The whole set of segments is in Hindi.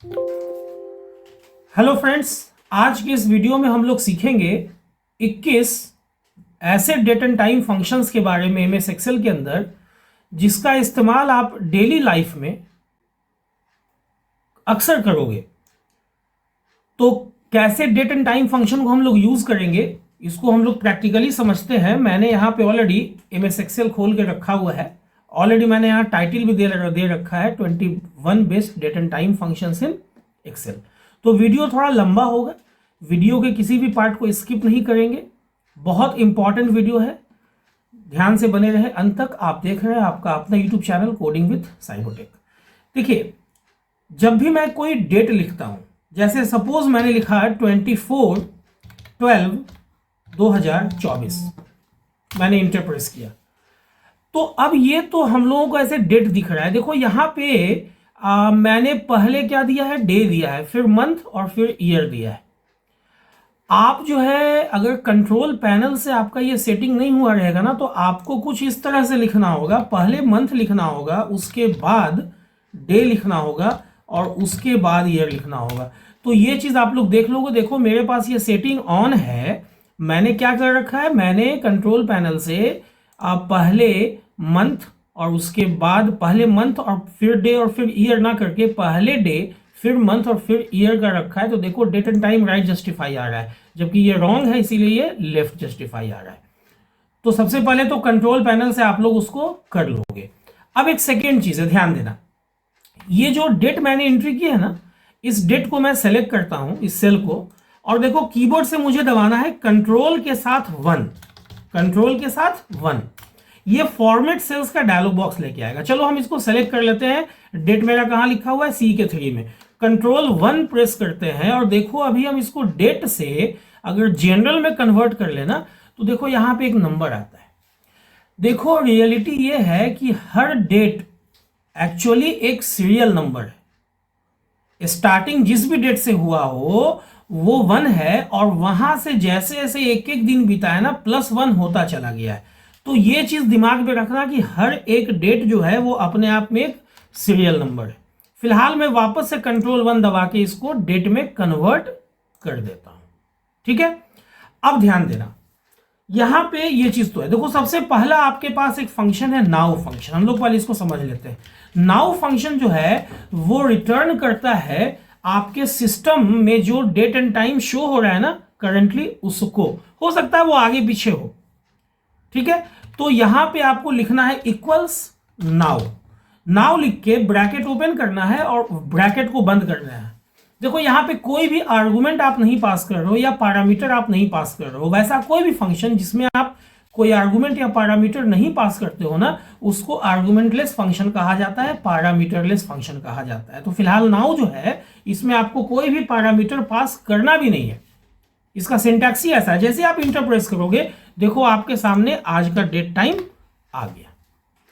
हेलो फ्रेंड्स, आज के इस वीडियो में हम लोग सीखेंगे 21 ऐसे डेट एंड टाइम फंक्शंस के बारे में एमएस एक्सेल के अंदर जिसका इस्तेमाल आप डेली लाइफ में अक्सर करोगे। तो कैसे डेट एंड टाइम फंक्शन को हम लोग यूज करेंगे, इसको हम लोग प्रैक्टिकली समझते हैं। मैंने यहाँ पे ऑलरेडी एमएस एक्सेल खोल के रखा हुआ है। ऑलरेडी मैंने यहाँ टाइटल भी दे रखा है 21 best date and time functions in Excel. तो वीडियो थोड़ा लंबा होगा, वीडियो के किसी भी पार्ट को स्किप नहीं करेंगे। बहुत इंपॉर्टेंट वीडियो है, ध्यान से बने रहे अंत तक। आप देख रहे हैं आपका अपना YouTube channel coding with Cybotech. देखिए, जब भी मैं कोई डेट लिखता हूं, जैसे सपोज मैंने लिखा है 24/12/2024, मैंने इंटर प्रेस किया, तो अब ये तो हम लोगों को ऐसे डेट दिख रहा है। देखो यहाँ पे मैंने पहले क्या दिया है, डे दिया है, फिर मंथ और फिर ईयर दिया है। आप जो है अगर कंट्रोल पैनल से आपका ये सेटिंग नहीं हुआ रहेगा ना, तो आपको कुछ इस तरह से लिखना होगा। पहले मंथ लिखना होगा, उसके बाद डे लिखना होगा और उसके बाद ईयर लिखना होगा। तो ये चीज आप लोग देख लोगे। देखो मेरे पास ये सेटिंग ऑन है। मैंने क्या कर रखा है, मैंने कंट्रोल पैनल से पहले मंथ और उसके बाद पहले मंथ और फिर डे और फिर ईयर ना करके पहले डे फिर मंथ और फिर ईयर का रखा है। तो देखो date and time right justify आ रहा है, जबकि ये रॉन्ग है, इसीलिए ये लेफ्ट जस्टिफाई आ रहा है। तो सबसे पहले तो कंट्रोल पैनल से आप लोग उसको कर लोगे। अब एक सेकेंड चीज है, ध्यान देना। ये जो डेट मैंने एंट्री की है ना, इस डेट को मैं सेलेक्ट करता हूं, इस सेल को, और देखो कीबोर्ड से मुझे दबाना है कंट्रोल के साथ 1, कंट्रोल के साथ 1। ये फॉर्मेट सेल्स का डायलॉग बॉक्स लेके आएगा। चलो हम इसको सेलेक्ट कर लेते हैं। डेट मेरा कहां लिखा हुआ है, सी के 3 में। कंट्रोल 1 प्रेस करते हैं और देखो अभी हम इसको डेट से अगर जनरल में कन्वर्ट कर लेना, तो देखो यहां पे एक नंबर आता है। देखो रियलिटी ये है कि हर डेट एक्चुअली एक सीरियल नंबर है। स्टार्टिंग जिस भी डेट से हुआ हो वो 1 है, और वहां से जैसे जैसे एक एक दिन बीता है ना, +1 होता चला गया है। तो ये चीज दिमाग में रखना कि हर एक डेट जो है वो अपने आप में एक सीरियल नंबर है। फिलहाल मैं वापस से कंट्रोल 1 दबा के इसको डेट में कन्वर्ट कर देता हूं। ठीक है, अब ध्यान देना, यहां पे ये चीज तो है। देखो सबसे पहला आपके पास एक फंक्शन है नाउ फंक्शन। हम लोग पहले इसको समझ लेते हैं। नाउ फंक्शन जो है वो रिटर्न करता है आपके सिस्टम में जो डेट एंड टाइम शो हो रहा है ना करंटली, उसको। हो सकता है वो आगे पीछे हो। ठीक है, तो यहां पे आपको लिखना है इक्वल्स नाउ। नाउ लिख के ब्रैकेट ओपन करना है और ब्रैकेट को बंद करना है। देखो यहां पे कोई भी आर्गुमेंट आप नहीं पास कर रहे हो या पैरामीटर आप नहीं पास कर रहे हो। वैसा कोई भी फंक्शन जिसमें आप कोई आर्गुमेंट या पैरामीटर नहीं पास करते हो ना, उसको आर्गुमेंटलेस फंक्शन कहा जाता है, पैरामीटरलेस फंक्शन कहा जाता है। तो फिलहाल नाउ जो है इसमें आपको कोई भी पैरामीटर पास करना भी नहीं है। इसका सिंटैक्स ही ऐसा है। जैसे आप इंटर प्रेस करोगे, देखो आपके सामने आज का डेट टाइम आ गया।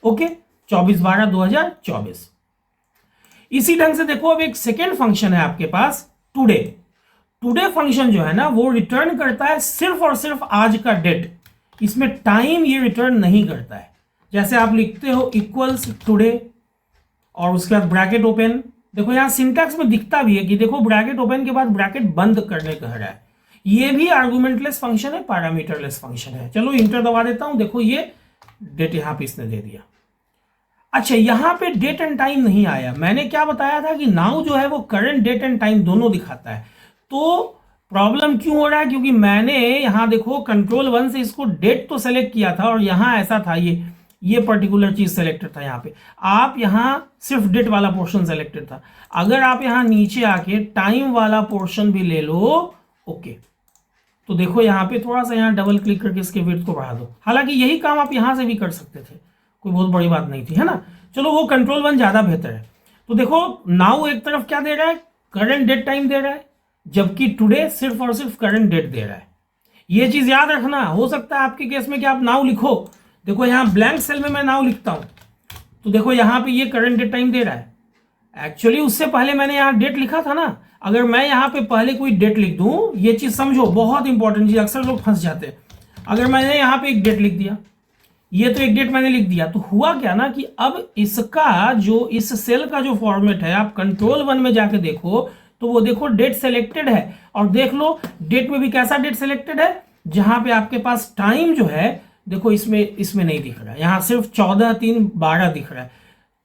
ओके, 24/12/2024। इसी ढंग से देखो अब एक सेकेंड फंक्शन है आपके पास, टुडे। टुडे फंक्शन जो है ना वो रिटर्न करता है सिर्फ और सिर्फ आज का डेट। इसमें टाइम ये रिटर्न नहीं करता है। जैसे आप लिखते हो इक्वल्स टुडे और उसके बाद ब्रैकेट ओपन। देखो यहां सिंटैक्स में दिखता भी है कि देखो ब्रैकेट ओपन के बाद ब्रैकेट बंद करने कह रहा है। ये भी आर्गुमेंटलेस फंक्शन है, पैरामीटरलेस फंक्शन है। चलो इंटर दबा देता हूं, देखो ये डेट यहां पे इसने दे दिया। अच्छा, यहां पे डेट एंड टाइम नहीं आया। मैंने क्या बताया था कि नाउ जो है वो करंट डेट एंड टाइम दोनों दिखाता है। तो प्रॉब्लम क्यों हो रहा है, क्योंकि मैंने यहां देखो कंट्रोल 1 से इसको डेट तो सेलेक्ट किया था और यहां ऐसा था, ये पर्टिकुलर चीज सेलेक्टेड था। यहां पे आप यहां सिर्फ डेट वाला पोर्शन सेलेक्टेड था। अगर आप यहां नीचे आके टाइम वाला पोर्शन भी ले लो, ओके, तो देखो यहाँ पे थोड़ा सा यहाँ डबल क्लिक करके इसके विड्थ को बढ़ा दो। हालांकि यही काम आप यहाँ से भी कर सकते थे, कोई बहुत बड़ी बात नहीं थी, है ना। चलो वो कंट्रोल 1 ज्यादा बेहतर है। तो देखो नाउ एक तरफ क्या दे रहा है, करंट डेट टाइम दे रहा है, जबकि टुडे सिर्फ और सिर्फ करंट डेट दे रहा है। ये चीज याद रखना। हो सकता है आपके केस में कि आप नाउ लिखो, देखो यहाँ ब्लैंक सेल में मैं नाउ लिखता हूं, तो देखो यहाँ पे ये करंट डेट टाइम दे रहा है। एक्चुअली उससे पहले मैंने यहाँ डेट लिखा था ना। अगर मैं यहाँ पे पहले कोई डेट लिख दूं, ये चीज समझो, बहुत इंपॉर्टेंट चीज, अक्सर लोग फंस जाते हैं। अगर मैंने यहाँ पे एक डेट लिख दिया, ये तो एक डेट मैंने लिख दिया। तो हुआ क्या ना कि अब इसका जो इस सेल का जो फॉर्मेट है, आप कंट्रोल 1 में जाके देखो तो वो देखो डेट सेलेक्टेड है, और देख लो डेट में भी कैसा डेट सेलेक्टेड है, जहां पे आपके पास टाइम जो है देखो इसमें नहीं दिख रहा है, यहाँ सिर्फ 14/3/12 दिख रहा है।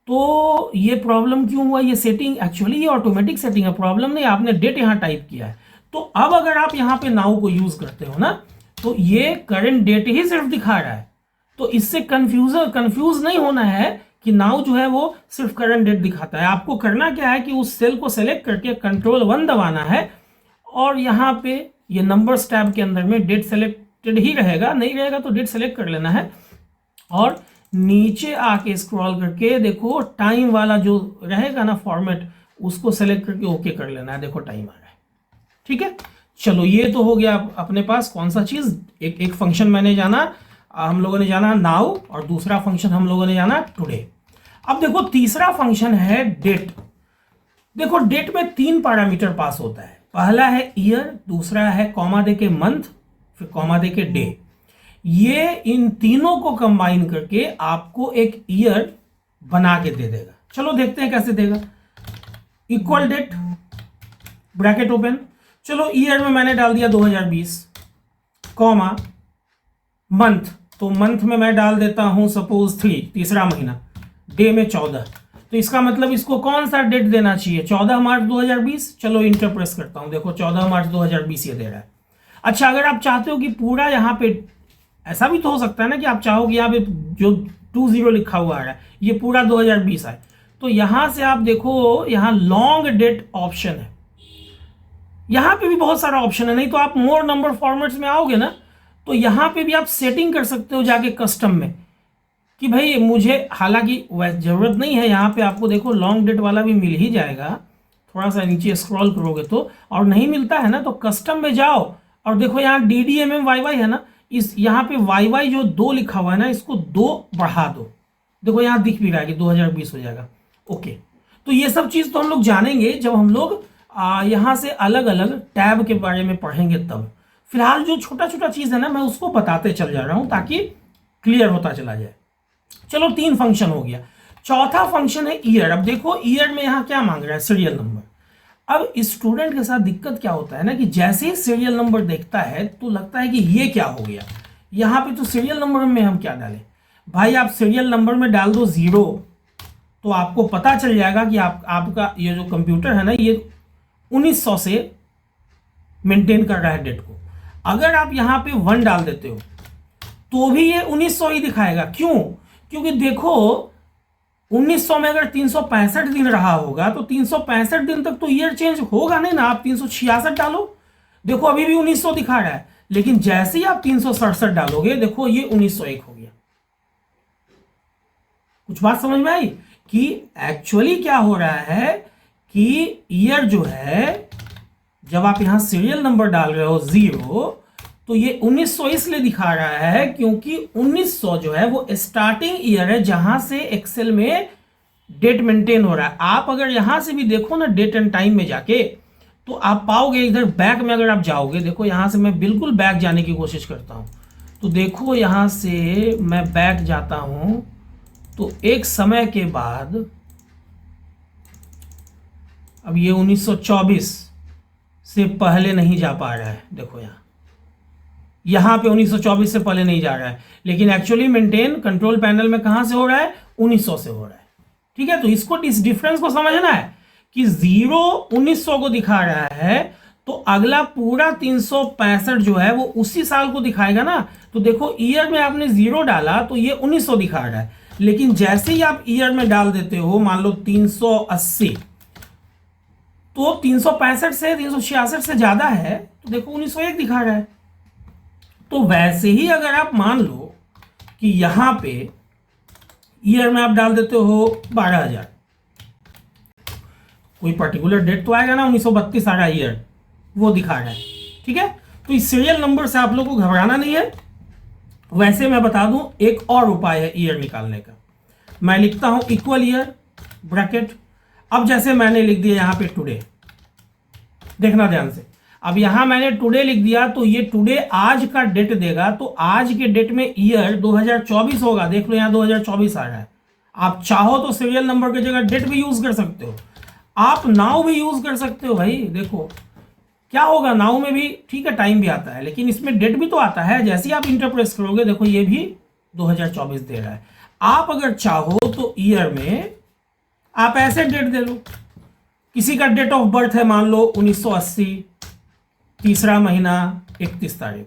तो ये प्रॉब्लम क्यों हुआ? ये सेटिंग एक्चुअली ये ऑटोमेटिक सेटिंग है, प्रॉब्लम नहीं, आपने डेट यहाँ टाइप किया है। तो अब अगर आप यहाँ पे नाउ को यूज करते हो ना, तो ये करंट डेट ही सिर्फ दिखा रहा है। तो इससे कंफ्यूज नहीं होना है कि नाउ जो है वो सिर्फ करंट डेट दिखाता है। आपको करना क्या है कि उस सेल को सेलेक्ट करके कंट्रोल 1 दबाना है, और यहाँ पे ये नंबर्स टैब के अंदर में डेट सेलेक्टेड ही रहेगा, नहीं रहेगा तो डेट सेलेक्ट कर लेना है, और नीचे आके स्क्रॉल करके देखो टाइम वाला जो रहेगा ना फॉर्मेट, उसको सेलेक्ट करके ओके कर लेना है। देखो टाइम आ रहा है, ठीक है। चलो ये तो हो गया अपने पास कौन सा चीज, एक फंक्शन मैंने जाना, हम लोगों ने जाना नाउ, और दूसरा फंक्शन हम लोगों ने जाना टुडे। अब देखो तीसरा फंक्शन है डेट। देखो डेट में 3 पैरामीटर पास होता है, पहला है ईयर, दूसरा है कॉमा दे के मंथ, फिर कॉमा दे के डे। ये इन तीनों को कंबाइन करके आपको एक ईयर बना के दे देगा। चलो देखते हैं कैसे देगा। इक्वल डेट ब्रैकेट ओपन, चलो ईयर में मैंने डाल दिया 2020, कॉमा मंथ, तो मंथ में मैं डाल देता हूं सपोज 3, तीसरा महीना, डे में 14। तो इसका मतलब इसको कौन सा डेट देना चाहिए? 14 मार्च 2020। चलो इंटर प्रेस करता हूं, देखो 14 मार्च 2020 ये दे रहा है। अच्छा, अगर आप चाहते हो कि पूरा यहाँ पे, ऐसा भी तो हो सकता है ना कि आप चाहो कि यहाँ पे जो 20 लिखा हुआ आ रहा है ये पूरा 2020 है, तो यहां से आप देखो यहाँ लॉन्ग डेट ऑप्शन है, यहां पे भी बहुत सारा ऑप्शन है। नहीं तो आप मोर नंबर फॉर्मेट्स में आओगे ना, तो यहां पे भी आप सेटिंग कर सकते हो जाके कस्टम में कि भाई मुझे, हालांकि जरूरत नहीं है, यहाँ पे आपको देखो लॉन्ग डेट वाला भी मिल ही जाएगा। थोड़ा सा नीचे स्क्रॉल करोगे तो, और नहीं मिलता है ना तो कस्टम में जाओ, और देखो यहाँ DDMMYY है ना, इस यहाँ पे YY जो 2 लिखा हुआ है ना, इसको 2 बढ़ा दो, देखो यहाँ दिख भी रहा है कि 2020 हो जाएगा। ओके, तो ये सब चीज़ तो हम लोग जानेंगे जब हम लोग यहाँ से अलग अलग टैब के बारे में पढ़ेंगे तब। फिलहाल जो छोटा छोटा चीज़ है ना, मैं उसको बताते चल जा रहा हूँ ताकि क्लियर होता चला जाए। चलो 3 फंक्शन हो गया, चौथा फंक्शन है ईयर। अब देखो ईयर में यहाँ क्या मांग रहा है? Serial number. अब स्टूडेंट के साथ दिक्कत क्या होता है ना कि जैसे ही सीरियल नंबर देखता है तो लगता है कि ये क्या हो गया, यहाँ पे तो सीरियल नंबर में हम क्या डालें? भाई आप सीरियल नंबर में डाल दो 0, तो आपको पता चल जाएगा कि आपका ये जो कंप्यूटर है ना, ये 1900 से मेंटेन कर रहा है डेट को। अगर आप यहाँ पे 1 डाल देते हो तो भी ये 1900 ही दिखाएगा। क्यों? क्योंकि देखो 1900 में अगर 365 दिन रहा होगा तो 365 दिन तक तो ईयर चेंज होगा नहीं ना। आप 366 डालो, देखो अभी भी 1900 दिखा रहा है, लेकिन जैसे ही आप 367 डालोगे देखो ये 1901 हो गया। कुछ बात समझ में आई कि एक्चुअली क्या हो रहा है कि ईयर जो है, जब आप यहां सीरियल नंबर डाल रहे हो 0, तो ये 1900 इसलिए दिखा रहा है क्योंकि 1900 जो है वो स्टार्टिंग ईयर है जहां से एक्सेल में डेट मेंटेन हो रहा है। आप अगर यहां से भी देखो ना डेट एंड टाइम में जाके, तो आप पाओगे इधर बैक में अगर आप जाओगे, देखो यहां से मैं बिल्कुल बैक जाने की कोशिश करता हूं, तो देखो यहां से मैं बैक जाता हूं तो एक समय के बाद, अब ये 1924 से पहले नहीं जा पा रहा है, देखो यहां पे 1924 से पहले नहीं जा रहा है, लेकिन एक्चुअली मेंटेन कंट्रोल पैनल में कहां से हो रहा है? 1900 से हो रहा है। ठीक है, तो इसको, इस डिफरेंस को समझना है कि 0 1900 को दिखा रहा है, तो अगला पूरा 365 जो है वो उसी साल को दिखाएगा ना। तो देखो ईयर में आपने 0 डाला तो ये 1900 दिखा रहा है, लेकिन जैसे ही आप ईयर में डाल देते हो मान लो 380, तो 365 से 366 से ज्यादा है, तो देखो 1901 दिखा रहा है। तो वैसे ही अगर आप मान लो कि यहां पे ईयर में आप डाल देते हो 12,000, कोई पर्टिकुलर डेट तो आएगा ना, 1932 आ रहा है ईयर, वो दिखा रहा है। ठीक है, तो इस सीरियल नंबर से आप लोग को घबराना नहीं है। वैसे मैं बता दूं एक और उपाय है ईयर निकालने का। मैं लिखता हूं इक्वल ईयर ब्रैकेट, अब जैसे मैंने लिख दिया यहां पे टुडे, देखना ध्यान से। अब यहां मैंने टुडे लिख दिया तो ये टुडे आज का डेट देगा, तो आज के डेट में ईयर 2024 होगा। देख लो यहां 2024 आ रहा है। आप चाहो तो सीरियल नंबर की जगह डेट भी यूज कर सकते हो, आप नाउ भी यूज कर सकते हो। भाई देखो क्या होगा, नाउ में भी ठीक है टाइम भी आता है, लेकिन इसमें डेट भी तो आता है। जैसे ही आप इंटर प्रेस करोगे देखो ये भी 2024 दे रहा है। आप अगर चाहो तो ईयर में आप ऐसे डेट दे लो, किसी का डेट ऑफ बर्थ है मान लो 1980, तीसरा महीना 31 तारीख,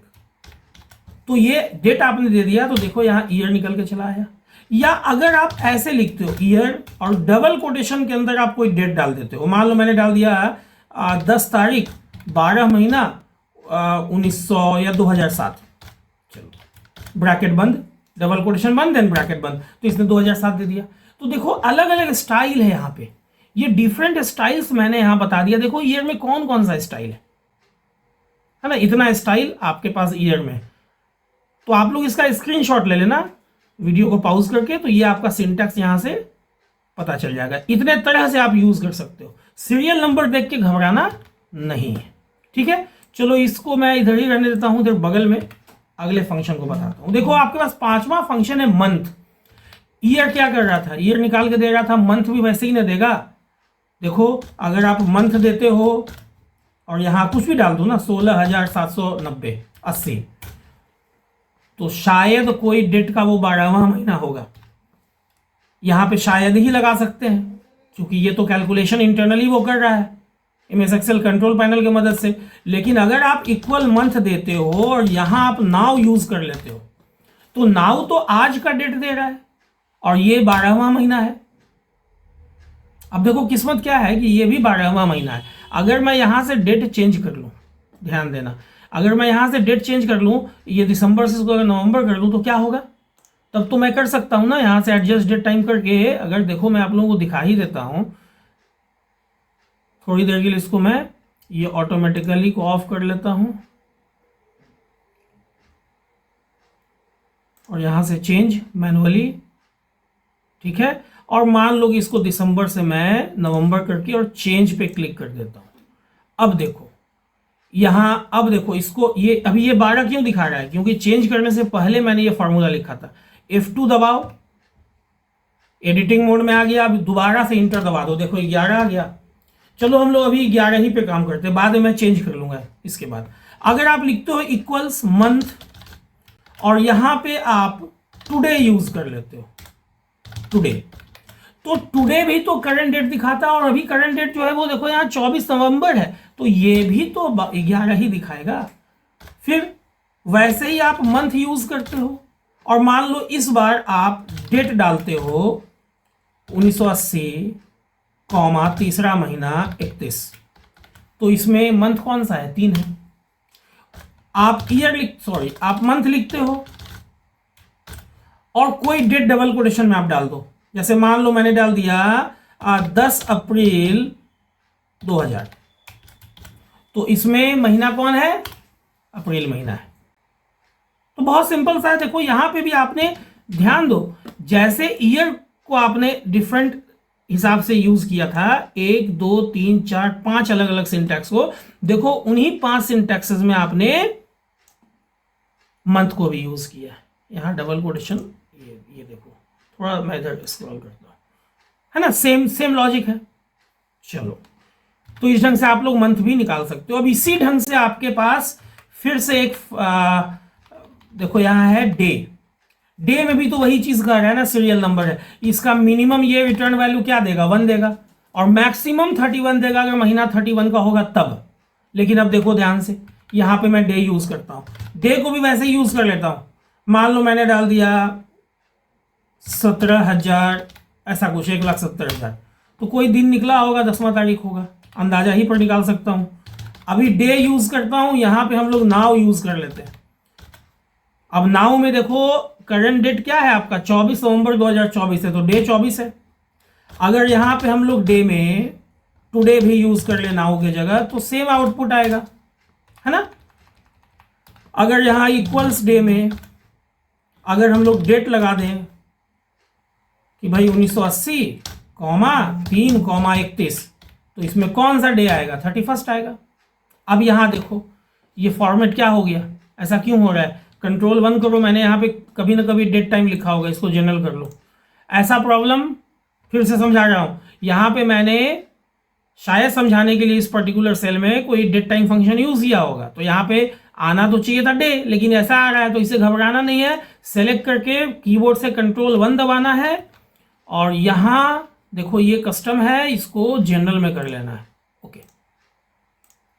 तो ये डेट आपने दे दिया तो देखो यहां ईयर निकल के चला आया। या अगर आप ऐसे लिखते हो ईयर और डबल कोटेशन के अंदर आप कोई डेट डाल देते हो, मान लो मैंने डाल दिया 10 तारीख 12 महीना 1900 या 2007, चलो ब्रैकेट बंद, डबल कोटेशन बंद, देन ब्रैकेट बंद, तो इसने 2007 दे दिया। तो देखो अलग अलग स्टाइल है यहाँ पे, ये डिफरेंट स्टाइल्स मैंने यहां बता दिया। देखो ईयर में कौन कौन सा स्टाइल है ना, इतना स्टाइल आपके पास ईयर में। तो आप लोग इसका स्क्रीनशॉट ले लेना वीडियो को पॉज करके, तो ये आपका सिंटैक्स यहां से पता चल जाएगा। इतने तरह से आप यूज कर सकते हो, सीरियल नंबर देख के घबराना नहीं है, ठीक है। चलो इसको मैं इधर ही रहने देता हूं, इधर बगल में अगले फंक्शन को बताता हूं। देखो आपके पास पांचवा फंक्शन है मंथ। ईयर क्या कर रहा था, ईयर निकाल के दे रहा था, मंथ भी वैसे ही ना देगा। देखो अगर आप मंथ देते हो और यहां कुछ भी डाल दो ना 16,790 80, तो शायद कोई डेट का वो 12वां महीना होगा। यहां पे शायद ही लगा सकते हैं क्योंकि ये तो कैलकुलेशन इंटरनली वो कर रहा है एमएस एक्सेल कंट्रोल पैनल की मदद से। लेकिन अगर आप इक्वल मंथ देते हो और यहां आप नाउ यूज कर लेते हो, तो नाउ तो आज का डेट दे रहा है और ये 12वां महीना है। अब देखो किस्मत क्या है कि ये भी 12वां महीना है। अगर मैं यहां से डेट चेंज कर लूं, ध्यान देना, अगर मैं यहां से डेट चेंज कर लूं, ये दिसंबर से इसको अगर नवंबर कर दूं तो क्या होगा, तब तो मैं कर सकता हूं ना यहां से एडजस्ट डेट टाइम करके। अगर देखो मैं आप लोगों को दिखा ही देता हूं थोड़ी देर के लिए, इसको मैं ये ऑटोमेटिकली को ऑफ कर लेता हूं और यहां से चेंज मैनुअली, ठीक है। और मान लो कि इसको दिसंबर से मैं नवंबर करके और चेंज पे क्लिक कर देता हूं। अब देखो यहां, अब देखो इसको ये अभी ये 12 क्यों दिखा रहा है, क्योंकि चेंज करने से पहले मैंने ये फॉर्मूला लिखा था। F2 दबाओ, एडिटिंग मोड में आ गया। अब दोबारा से इंटर दबा दो, देखो 11 आ गया। चलो हम लोग अभी 11 ही पे काम करते हैं, बाद में मैं चेंज कर लूंगा इसके बाद। अगर आप लिखते हो इक्वल्स मंथ और यहां पे आप टुडे यूज कर लेते हो, टुडे, तो टुडे भी तो करंट डेट दिखाता है और अभी करंट डेट जो है वो देखो यहाँ 24 नवंबर है, तो ये भी तो 11 ही दिखाएगा। फिर वैसे ही आप मंथ यूज करते हो और मान लो इस बार आप डेट डालते हो 1980 कॉमा तीसरा महीना 31, तो इसमें मंथ कौन सा है, 3 है। आप आप मंथ लिखते हो और कोई डेट डबल कोटेशन में आप डाल दो। जैसे मान लो मैंने डाल दिया 10 अप्रैल 2000, तो इसमें महीना कौन है, अप्रैल महीना है। तो बहुत सिंपल सा है। देखो यहां पे भी आपने ध्यान दो, जैसे ईयर को आपने डिफरेंट हिसाब से यूज किया था, 1 2 3 4 5 अलग अलग सिंटैक्स को, देखो उन्हीं 5 सिंटैक्सेस में आपने मंथ को भी यूज किया। यहां डबल कोटेशन, ये देखो थोड़ा मैं इधर स्क्रॉल करता हूं, है ना, सेम लॉजिक है। चलो तो इस ढंग से आप लोग मंथ भी निकाल सकते हो। अब इसी ढंग से आपके पास फिर से एक देखो यहां है डे में भी तो वही चीज कर रहा है ना, सीरियल नंबर है। इसका मिनिमम ये रिटर्न वैल्यू क्या देगा, 1 देगा और मैक्सिमम 31 देगा अगर महीना 31 का होगा तब। लेकिन अब देखो ध्यान से, यहां पे मैं डे यूज करता हूं, डे को भी वैसे ही यूज कर लेता हूं। मान लो मैंने डाल दिया 17,000 ऐसा कुछ, 1,70,000, तो कोई दिन निकला होगा 10वां तारीख होगा, अंदाजा ही पर निकाल सकता हूं। अभी डे यूज करता हूं, यहां पे हम लोग नाउ यूज कर लेते हैं। अब नाउ में देखो करंट डेट क्या है आपका, 24 नवंबर 2024 है, तो डे 24 है। अगर यहां पे हम लोग डे में टुडे भी यूज कर ले नाउ की जगह, तो सेम आउटपुट आएगा, है ना। अगर यहां इक्वल्स डे में अगर हम लोग डेट लगा दें कि भाई 1980 कॉमा 3 कॉमा 31, तो इसमें कौन सा डे आएगा, 31 आएगा। अब यहां देखो ये फॉर्मेट क्या हो गया, ऐसा क्यों हो रहा है? कंट्रोल 1 करो, मैंने यहाँ पे कभी ना कभी डेट टाइम लिखा होगा, इसको जनरल कर लो। ऐसा प्रॉब्लम फिर से समझा रहा हूं, यहाँ पे मैंने शायद समझाने के लिए इस पर्टिकुलर सेल में कोई डेट टाइम फंक्शन यूज किया होगा, तो यहाँ पे आना तो चाहिए था डे, लेकिन ऐसा आ रहा है, तो इसे घबराना नहीं है। सेलेक्ट करके कीबोर्ड से कंट्रोल 1 दबाना है, और यहां देखो ये कस्टम है, इसको जनरल में कर लेना है। ओके,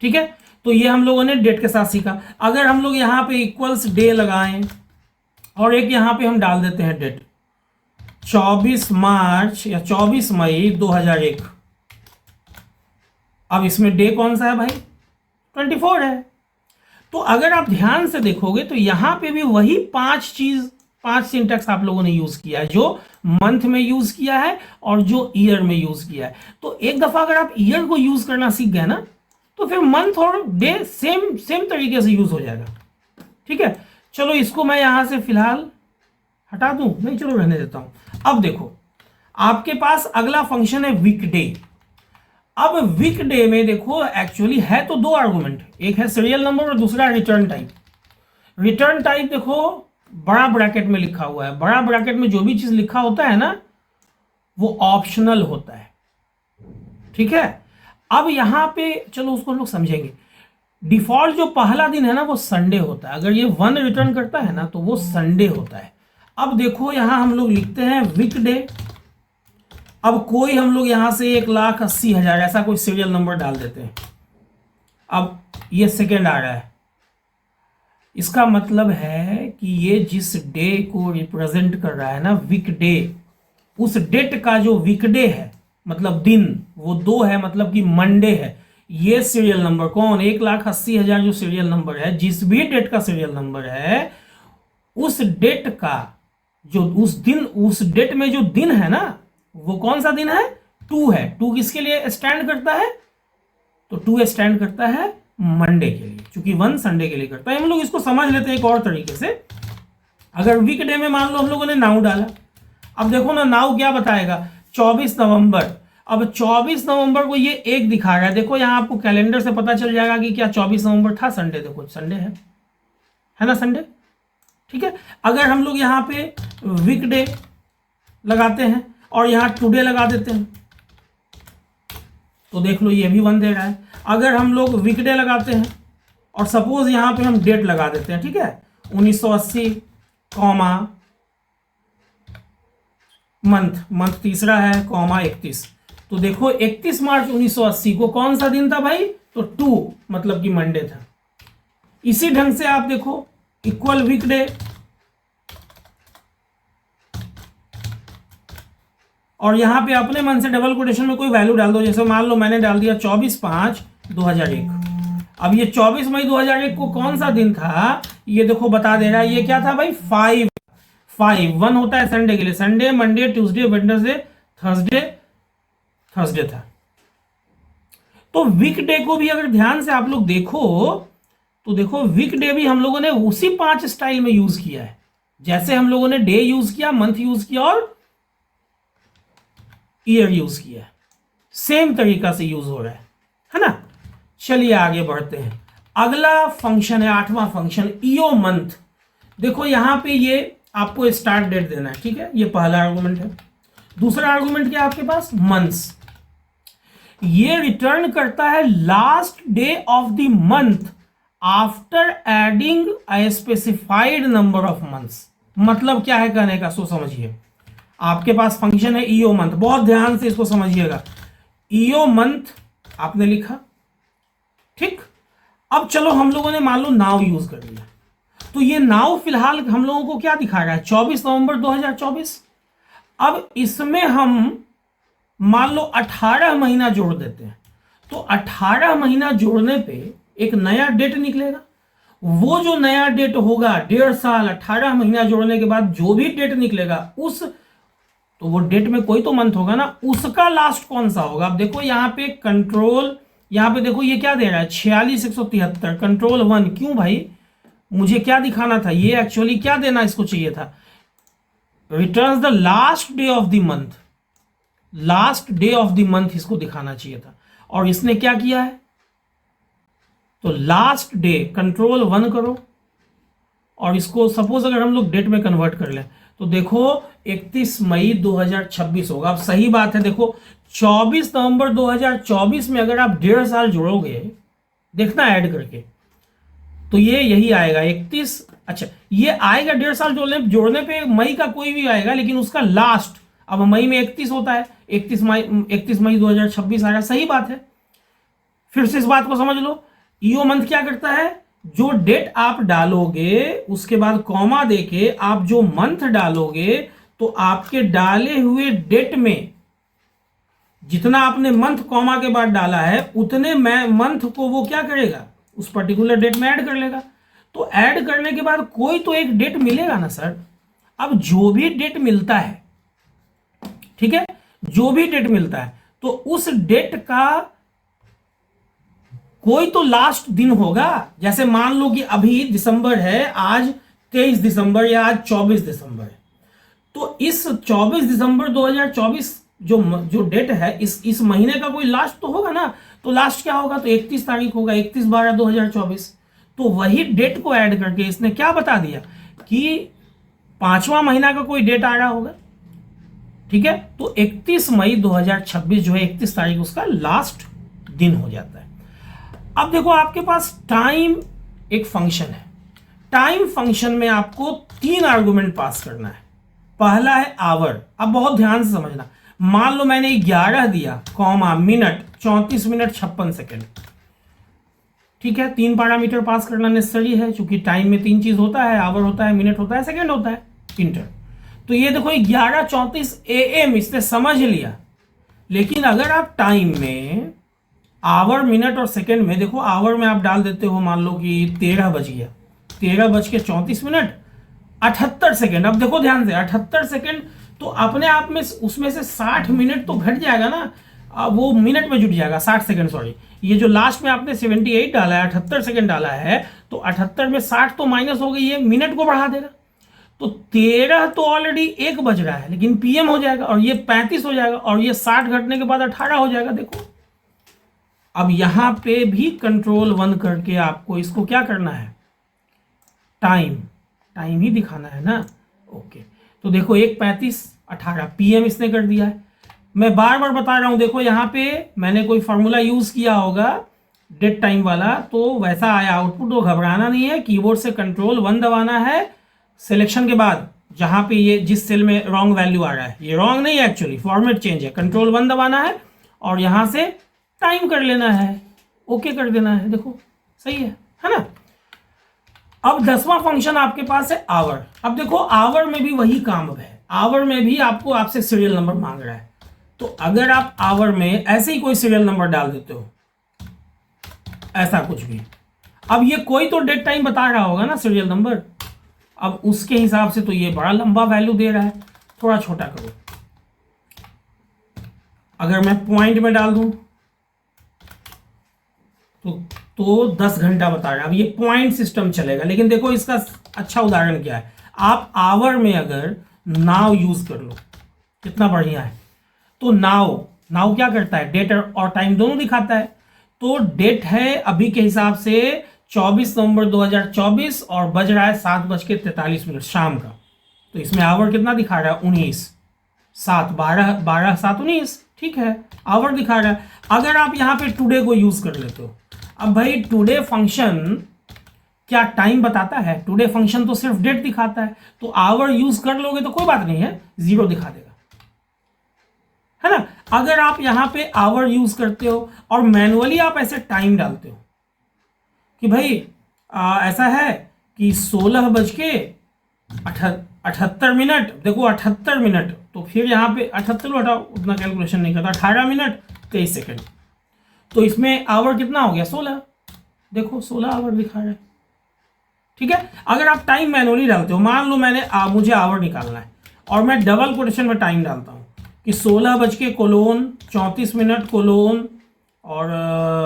ठीक है। तो ये हम लोगों ने डेट के साथ सीखा। अगर हम लोग यहाँ पे इक्वल्स डे लगाएं और एक यहाँ पे हम डाल देते हैं डेट 24 मार्च या 24 मई 2001, अब इसमें डे कौन सा है भाई? 24 है। तो अगर आप ध्यान से देखोगे तो यहां पे भी वही पांच सिंटैक्स आप लोगों ने यूज किया है, जो मंथ में यूज किया है और जो ईयर में यूज किया है। तो एक दफा अगर आप ईयर को यूज करना सीख गए ना, तो फिर मंथ और डे सेम तरीके से यूज हो जाएगा। ठीक है, चलो इसको मैं यहां से फिलहाल हटा दूं, नहीं चलो रहने देता हूं। अब देखो आपके पास अगला फंक्शन है वीकडे। अब वीकडे में देखो एक्चुअली है तो दो आर्गुमेंट, एक है सीरियल नंबर और दूसरा रिटर्न टाइप। रिटर्न टाइप देखो बड़ा ब्रैकेट में लिखा हुआ है, बड़ा ब्रैकेट में जो भी चीज लिखा होता है ना वो ऑप्शनल होता है। ठीक है, अब यहां पे चलो उसको लोग समझेंगे। डिफॉल्ट जो पहला दिन है ना वो संडे होता है, अगर ये 1 रिटर्न करता है ना तो वो संडे होता है। अब देखो यहां हम लोग लिखते हैं वीकडे। अब कोई हम लोग यहां से 1,80,000 ऐसा कोई सीरियल नंबर डाल देते हैं। अब ये सेकेंड आ रहा है, इसका मतलब है कि ये जिस डे को रिप्रेजेंट कर रहा है ना वीकडे, उस डेट का जो वीकडे है मतलब दिन वो 2 है, मतलब कि मंडे है। ये सीरियल नंबर कौन? 1,80,000 जो सीरियल नंबर है, जिस भी डेट का सीरियल नंबर है, उस डेट का जो उस डेट में जो दिन है ना वो कौन सा दिन है? 2 है। 2 किसके लिए स्टैंड करता है? तो 2 स्टैंड करता है मंडे के लिए, क्योंकि 1 संडे के लिए करता है। हम लोग इसको समझ लेते हैं एक और तरीके से। अगर वीकडे में मान लो हम लोगों ने नाउ डाला, अब देखो ना नाउ क्या बताएगा? 24 नवंबर। अब 24 नवंबर को ये 1 दिखा रहा है, देखो यहां आपको कैलेंडर से पता चल जाएगा कि क्या 24 नवंबर था संडे। देखो संडे है ना संडे। ठीक है, अगर हम लोग यहां पे वीकडे लगाते हैं और यहां टुडे लगा देते हैं तो देख लो ये भी 1 दे रहा है। अगर हम लोग वीकडे लगाते हैं और सपोज यहां पे हम डेट लगा देते हैं, ठीक है, 1980 कॉमा मंथ तीसरा है कॉमा 31, तो देखो 31 मार्च 1980 को कौन सा दिन था भाई? तो 2 मतलब कि मंडे था। इसी ढंग से आप देखो इक्वल वीकडे और यहां पे अपने मन से डबल कोटेशन में कोई वैल्यू डाल दो, जैसे मान लो मैंने डाल दिया 24/5/2001। अब ये 24 मई 2001 को कौन सा दिन था ये देखो बता दे रहा है, ये क्या था भाई? 5 1 होता है संडे के लिए, Sunday Monday Tuesday Wednesday Thursday था। तो वीकडे को भी अगर ध्यान से आप लोग देखो तो देखो वीकडे भी हम लोगों ने उसी 5 स्टाइल में यूज किया है, जैसे हम लोगों ने डे यूज किया, मंथ यूज किया और ईयर यूज किया है, सेम तरीका से यूज हो रहा है ना। चलिए आगे बढ़ते हैं। अगला फंक्शन है 8वां फंक्शन ईओ मंथ। देखो यहां पे ये आपको स्टार्ट डेट देना है, ठीक है, ये पहला आर्गुमेंट है। दूसरा आर्गुमेंट क्या है आपके पास? मंथ्स। ये रिटर्न करता है last day of the month after adding a specified number of months. मतलब क्या है कहने का, सो समझिए। आपके पास फंक्शन है ईओ मंथ, बहुत ध्यान से इसको समझिएगा। ईओ मंथ आपने लिखा, ठीक। अब चलो हम लोगों ने मान लो नाउ यूज कर लिया, तो ये नाउ फिलहाल हम लोगों को क्या दिखा रहा है? 24 नवंबर 2024। अब इसमें हम मान लो 18 महीना जोड़ देते हैं, तो 18 महीना जोड़ने पे एक नया डेट निकलेगा। वो जो नया डेट होगा 1.5 साल 18 महीना जोड़ने के बाद जो भी डेट निकलेगा उस, तो वो डेट में कोई तो मंथ होगा ना, उसका लास्ट कौन सा होगा? अब देखो यहाँ पे कंट्रोल, यहाँ पे देखो ये क्या दे रहा है? 46,173 कंट्रोल 1। क्यों भाई? मुझे क्या दिखाना था? ये एक्चुअली क्या देना इसको चाहिए था? Returns the last day of the month, last day of the month इसको दिखाना चाहिए था। और इसने क्या किया है? तो लास्ट डे कंट्रोल 1 करो और इसको सपोज अगर हम लोग डेट में कन्वर्ट कर लें तो देखो 31 मई 2026 होगा। अब सही बात है, देखो 24 नवंबर 2024 में अगर आप 1.5 साल जोड़ोगे, देखना ऐड करके, तो ये यही आएगा 31। अच्छा, ये आएगा 1.5 साल जोड़ने पे मई का कोई भी आएगा, लेकिन उसका लास्ट, अब मई में 31 होता है, 31 मई 2026 आएगा। सही बात है, फिर से इस बात को समझ लो। ईओ मंथ क्या करता है, जो डेट आप डालोगे उसके बाद कॉमा देके आप जो मंथ डालोगे, तो आपके डाले हुए डेट में जितना आपने मंथ कॉमा के बाद डाला है उतने मंथ को वो क्या करेगा, उस पर्टिकुलर डेट में ऐड कर लेगा। तो ऐड करने के बाद कोई तो एक डेट मिलेगा ना सर। अब जो भी डेट मिलता है, ठीक है, जो भी डेट मिलता है तो उस डेट का कोई तो लास्ट दिन होगा। जैसे मान लो कि अभी दिसंबर है, आज 23 दिसंबर या आज 24 दिसंबर है, तो इस 24 दिसंबर 2024 जो डेट है, इस महीने का कोई लास्ट तो होगा ना। तो लास्ट क्या होगा, तो 31 तारीख होगा, 31/12/2024। तो वही डेट को ऐड करके इसने क्या बता दिया कि 5वां महीना का कोई डेट आ रहा होगा, ठीक है। तो 31 मई 2026 जो है 31 तारीख उसका लास्ट दिन हो जाता है। अब देखो आपके पास टाइम एक फंक्शन है, टाइम फंक्शन में आपको 3 आर्गुमेंट पास करना है। पहला है आवर। अब बहुत ध्यान से समझना, मान लो मैंने 11 दिया कॉमा मिनट 34 मिनट 56 सेकेंड, ठीक है। 3 पैरामीटर पास करना नेसेसरी है, क्योंकि टाइम में 3 चीज होता है, आवर होता है, मिनट होता है, सेकेंड होता है, इंटर। तो ये देखो 11:34 AM इसने समझ लिया। लेकिन अगर आप टाइम में आवर मिनट और सेकेंड में, देखो आवर में आप डाल देते हो, मान लो कि 13 बज गया, 13:34 78 सेकेंड। अब देखो ध्यान से 78 सेकेंड, तो अपने आप में उसमें से 60 मिनट तो घट जाएगा ना, वो मिनट में जुट जाएगा, 60 सेकेंड सॉरी। ये जो लास्ट में आपने 78 डाला है, 78 सेकेंड डाला है, तो 78 में 60 तो माइनस हो गई, ये मिनट को बढ़ा देगा। तो 13 तो ऑलरेडी 1 बज रहा है, लेकिन PM हो जाएगा, और ये 35 हो जाएगा, और ये 60 घटने के बाद 18 हो जाएगा। देखो अब यहां पे भी कंट्रोल 1 करके आपको इसको क्या करना है, टाइम ही दिखाना है ना। ओके, तो देखो 1:35 18 PM इसने कर दिया है। मैं बार बार बता रहा हूं, देखो यहां पे मैंने कोई फॉर्मूला यूज किया होगा डेट टाइम वाला, तो वैसा आया आउटपुट, तो घबराना नहीं है। कीबोर्ड से कंट्रोल 1 दबाना है सिलेक्शन के बाद, जहां पे ये जिस सेल में रॉन्ग वैल्यू आ रहा है, ये रॉन्ग नहीं है एक्चुअली, फॉर्मेट चेंज है। कंट्रोल 1 दबाना है और यहां से टाइम कर लेना है, ओके कर देना है। देखो सही है ना। अब 10वां फंक्शन आपके पास है आवर। अब देखो आवर में भी वही काम है, आवर में भी आपसे सीरियल नंबर मांग रहा है। तो अगर आप आवर में ऐसे ही कोई सीरियल नंबर डाल देते हो, ऐसा कुछ भी, अब ये कोई तो डेट टाइम बता रहा होगा ना सीरियल नंबर, अब उसके हिसाब से तो ये बड़ा लंबा वैल्यू दे रहा है। थोड़ा छोटा करो, अगर मैं पॉइंट में डाल दूं तो 10 घंटा बता रहा है। अब ये पॉइंट सिस्टम चलेगा, लेकिन देखो इसका अच्छा उदाहरण क्या है, आप आवर में अगर नाउ यूज कर लो, कितना बढ़िया है। तो नाउ क्या करता है, डेट और टाइम दोनों दिखाता है। तो डेट है अभी के हिसाब से 24 नवंबर 2024 और बज रहा है 7:43 शाम का। तो इसमें आवर कितना दिखा रहा है, 19 7 12 7 19, ठीक है, आवर दिखा रहा है। अगर आप यहां पे टुडे को यूज कर लेते हो, अब भाई टुडे फंक्शन क्या टाइम बताता है, टुडे फंक्शन तो सिर्फ डेट दिखाता है। तो आवर यूज कर लोगे तो कोई बात नहीं है, 0 दिखा देगा, है ना। अगर आप यहां पे आवर यूज करते हो और मैनुअली आप ऐसे टाइम डालते हो कि भाई ऐसा है कि 16:78, देखो 78 मिनट, तो फिर यहाँ पे 78 हटाओ, उतना कैलकुलेशन नहीं करता, 18 मिनट 23 सेकेंड, तो इसमें आवर कितना हो गया, 16। देखो 16 आवर दिखा रहा है, ठीक है। अगर आप टाइम मैनुअली डालते हो, मान लो मुझे आवर निकालना है और मैं डबल कोटेशन में टाइम डालता हूँ कि 16:34 और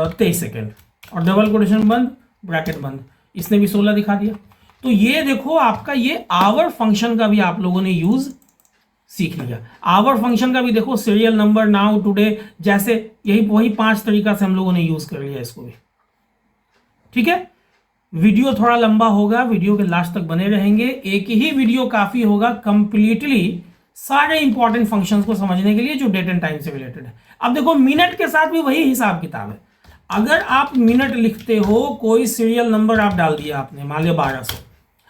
23 सेकेंड, और डबल कोटेशन बंद, ब्रैकेट बंद, इसने भी 16 दिखा दिया। तो ये देखो आपका ये आवर फंक्शन का भी आप लोगों ने यूज सीख लिया। आवर फंक्शन का भी देखो सीरियल नंबर, नाउ, टुडे, जैसे यही वही 5 तरीका से हम लोगों ने यूज कर लिया इसको भी। ठीक है, वीडियो थोड़ा लंबा होगा, वीडियो के लास्ट तक बने रहेंगे। एक ही वीडियो काफी होगा कंप्लीटली सारे इंपॉर्टेंट फंक्शंस को समझने के लिए जो डेट एंड टाइम से रिलेटेड है। अब देखो मिनट के साथ भी वही हिसाब किताब है। अगर आप मिनट लिखते हो, कोई सीरियल नंबर आप डाल दिया आपने, मान लिया 1200,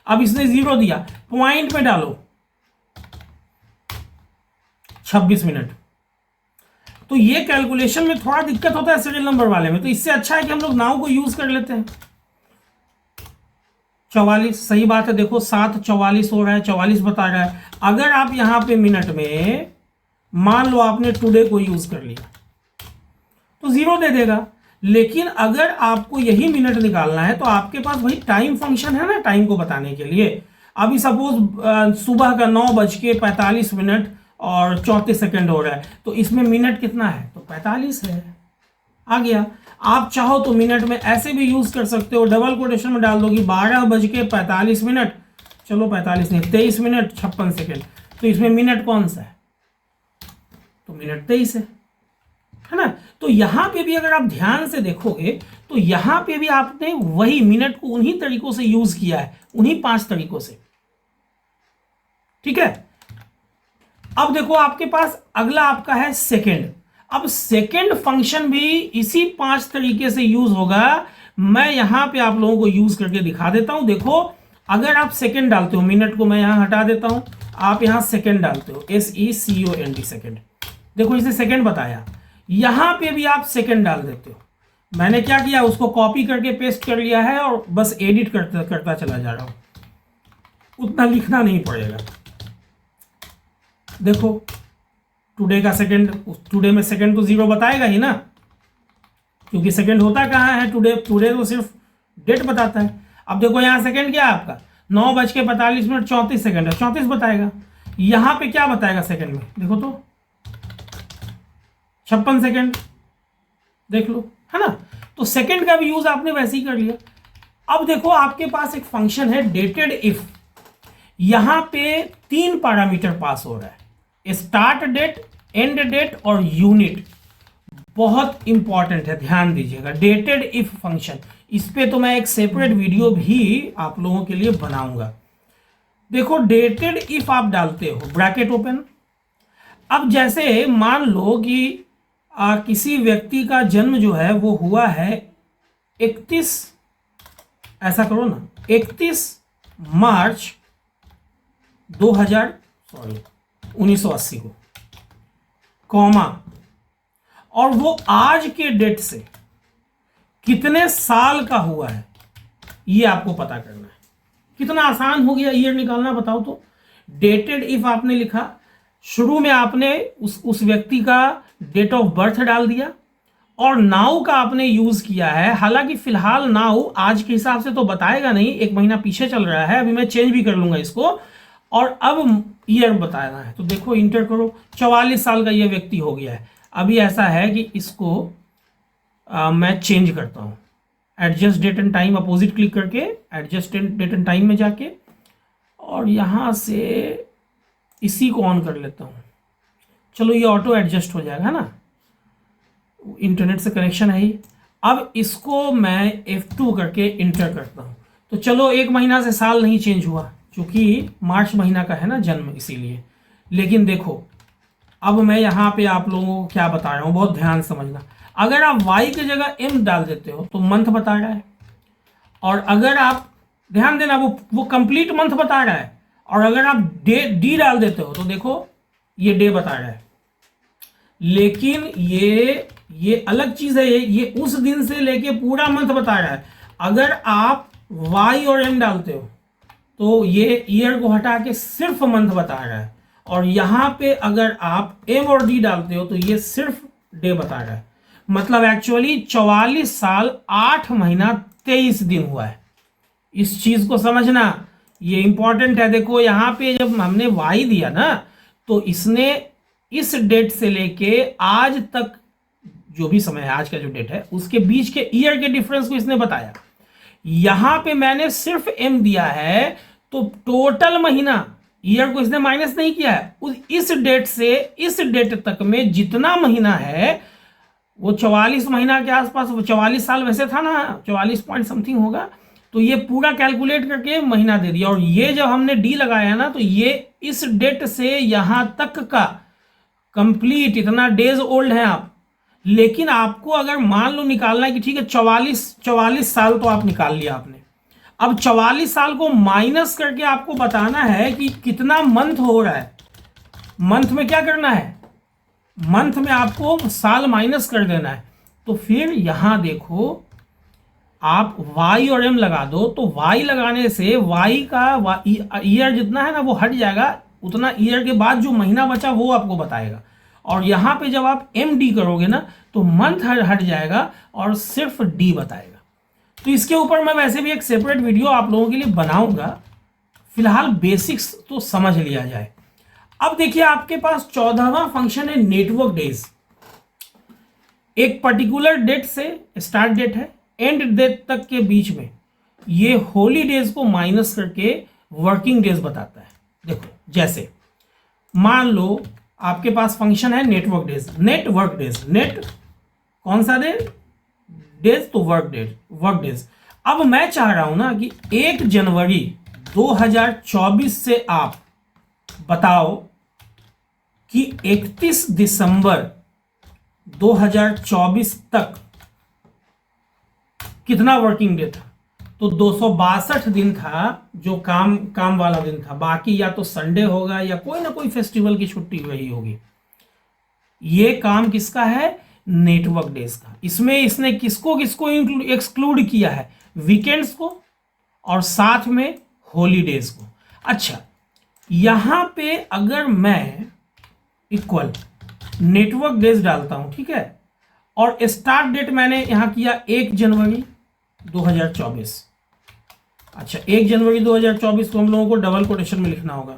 अब इसने 0 दिया, पॉइंट में डालो 26 मिनट, तो ये कैलकुलेशन में थोड़ा दिक्कत होता है सीरियल नंबर वाले में। तो इससे अच्छा है कि हम लोग नाउ को यूज कर लेते हैं। 44 सही बात है, देखो 7:44 हो रहा है, 44 बता रहा है। अगर आप यहां पे मिनट में मान लो आपने टुडे को यूज कर लिया तो 0 दे देगा। लेकिन अगर आपको यही मिनट निकालना है तो आपके पास वही टाइम फंक्शन है ना, टाइम को बताने के लिए। अभी सपोज सुबह का 9:45 और 34 सेकंड हो रहा है, तो इसमें मिनट कितना है, तो 45 है, आ गया। आप चाहो तो मिनट में ऐसे भी यूज कर सकते हो, डबल कोटेशन में डाल दोगी 12:45, चलो 45 नहीं 23 मिनट 56 सेकंड, तो इसमें मिनट कौन सा है, तो मिनट 23 है ना। तो यहां पे भी अगर आप ध्यान से देखोगे तो यहां पे भी आपने वही मिनट को उन्हीं तरीकों से यूज किया है, उन्हीं 5 तरीकों से, ठीक है। अब देखो आपके पास अगला आपका है सेकंड। अब सेकंड फंक्शन भी इसी 5 तरीके से यूज होगा। मैं यहां पे आप लोगों को यूज करके दिखा देता हूं। देखो अगर आप सेकंड डालते हो, मिनट को मैं यहां हटा देता हूं, आप यहां सेकंड डालते हो, SECOND सेकंड, देखो इसे सेकंड बताया। यहां पे भी आप सेकंड डाल देते हो। मैंने क्या किया, उसको कॉपी करके पेस्ट कर लिया है और बस एडिट करता चला जा रहा हूं, उतना लिखना नहीं पड़ेगा। देखो टुडे का सेकंड, टुडे में सेकंड तो 0 बताएगा ही ना, क्योंकि सेकंड होता कहाँ है, टुडे तो सिर्फ डेट बताता है। अब देखो यहाँ सेकंड क्या है आपका, 9:45 34 सेकंड है, 34 बताएगा। यहां पे क्या बताएगा सेकंड में, देखो तो 56 सेकंड, देख लो, है ना। तो सेकंड का भी यूज आपने वैसे ही कर लिया। अब देखो आपके पास एक फंक्शन है डेटेड इफ। यहां पे 3 पैरामीटर पास हो रहा है, स्टार्ट डेट, एंड डेट और यूनिट। बहुत इंपॉर्टेंट है, ध्यान दीजिएगा। डेटेड इफ फंक्शन, इस पे तो मैं एक सेपरेट वीडियो भी आप लोगों के लिए बनाऊंगा। देखो डेटेड इफ आप डालते हो, ब्रैकेट ओपन। अब जैसे मान लो कि किसी व्यक्ति का जन्म जो है वो हुआ है 31, ऐसा करो ना, 31 मार्च 1980 को, कॉमा, और वो आज के डेट से कितने साल का हुआ है ये आपको पता करना है। कितना आसान हो गया ईयर निकालना, बताओ तो। डेटेड इफ आपने लिखा, शुरू में आपने उस व्यक्ति का डेट ऑफ बर्थ डाल दिया और नाउ का आपने यूज किया है। हालांकि फिलहाल नाउ आज के हिसाब से तो बताएगा नहीं, 1 महीना पीछे चल रहा है, अभी मैं चेंज भी कर लूंगा इसको। और अब ईयर बताना है, तो देखो इंटर करो, 44 साल का ये व्यक्ति हो गया है। अभी ऐसा है कि इसको मैं चेंज करता हूं, adjust date and time, opposite click करके एडजस्ट डेट एंड टाइम में जाके, और यहां से इसी को ऑन कर लेता हूं। चलो ये ऑटो एडजस्ट हो जाएगा, है ना, इंटरनेट से कनेक्शन है ही। अब इसको मैं F2 करके इंटर करता हूं, तो चलो 1 महीना से साल नहीं चेंज हुआ, क्योंकि मार्च महीना का है ना जन्म, इसीलिए। लेकिन देखो अब मैं यहां पे आप लोगों को क्या बता रहा हूं, बहुत ध्यान समझना। अगर आप y की जगह m डाल देते हो तो मंथ बता रहा है, और अगर आप ध्यान देना वो कंप्लीट मंथ बता रहा है, और अगर आप डी डाल देते हो तो देखो ये डे बता रहा है। लेकिन ये अलग चीज है, ये उस दिन से लेके पूरा मंथ बता रहा है। अगर आप y और m डालते हो तो ये ईयर को हटा के सिर्फ मंथ बता रहा है, और यहां पे अगर आप m और d डालते हो तो ये सिर्फ डे बता रहा है। मतलब एक्चुअली 44 साल 8 महीना 23 दिन हुआ है। इस चीज को समझना, ये इंपॉर्टेंट है। देखो यहां पे जब हमने y दिया ना, तो इसने इस डेट से लेके आज तक जो भी समय है, आज का जो डेट है, उसके बीच के ईयर के डिफरेंस को इसने बताया। यहां पे मैंने सिर्फ m दिया है, तो टोटल महीना, ईयर को इसने माइनस नहीं किया है। इस डेट से इस डेट तक में जितना महीना है वो 44 महीना के आसपास, वो 44 साल वैसे था ना, 44 पॉइंट समथिंग होगा, तो ये पूरा कैलकुलेट करके महीना दे दिया। और ये जब हमने डी लगाया ना, तो ये इस डेट से यहां तक का कंप्लीट इतना डेज ओल्ड है आप। लेकिन आपको अगर मान लो निकालना है कि ठीक है 44 साल तो आप निकाल लिया आपने, अब 44 साल को माइनस करके आपको बताना है कि कितना मंथ हो रहा है। मंथ में क्या करना है, मंथ में आपको साल माइनस कर देना है। तो फिर यहां देखो आप y और m लगा दो, तो y लगाने से y का ईयर जितना है ना वो हट जाएगा, उतना ईयर के बाद जो महीना बचा वो आपको बताएगा। और यहाँ पे जब आप MD करोगे ना तो मंथ हट जाएगा और सिर्फ D बताएगा। तो इसके ऊपर मैं वैसे भी एक सेपरेट वीडियो आप लोगों के लिए बनाऊंगा, फिलहाल बेसिक्स तो समझ लिया जाए। अब देखिए आपके पास 14वां फंक्शन है नेटवर्क डेज। एक पर्टिकुलर डेट से स्टार्ट डेट है, एंड डेट तक के बीच में ये होली डेज को माइनस करके वर्किंग डेज बताता है। देखो जैसे मान लो आपके पास फंक्शन है network days, network days, net कौन सा डेज, तो वर्क डेज। अब मैं चाह रहा हूं ना कि 1 जनवरी 2024 से आप बताओ कि 31 दिसंबर 2024 तक कितना वर्किंग डे था। तो 262 दिन था जो काम वाला दिन था, बाकी या तो संडे होगा या कोई ना कोई फेस्टिवल की छुट्टी रही होगी। ये काम किसका है, नेटवर्क डेज का। इसमें इसने किसको किसको एक्सक्लूड किया है, वीकेंड्स को और साथ में हॉलीडेज को। अच्छा यहां पे अगर मैं इक्वल नेटवर्क डेज डालता हूं, ठीक है, और स्टार्ट डेट मैंने यहां किया 1 जनवरी 2024। अच्छा 1 जनवरी 2024 को हम लोगों को डबल कोटेशन में लिखना होगा।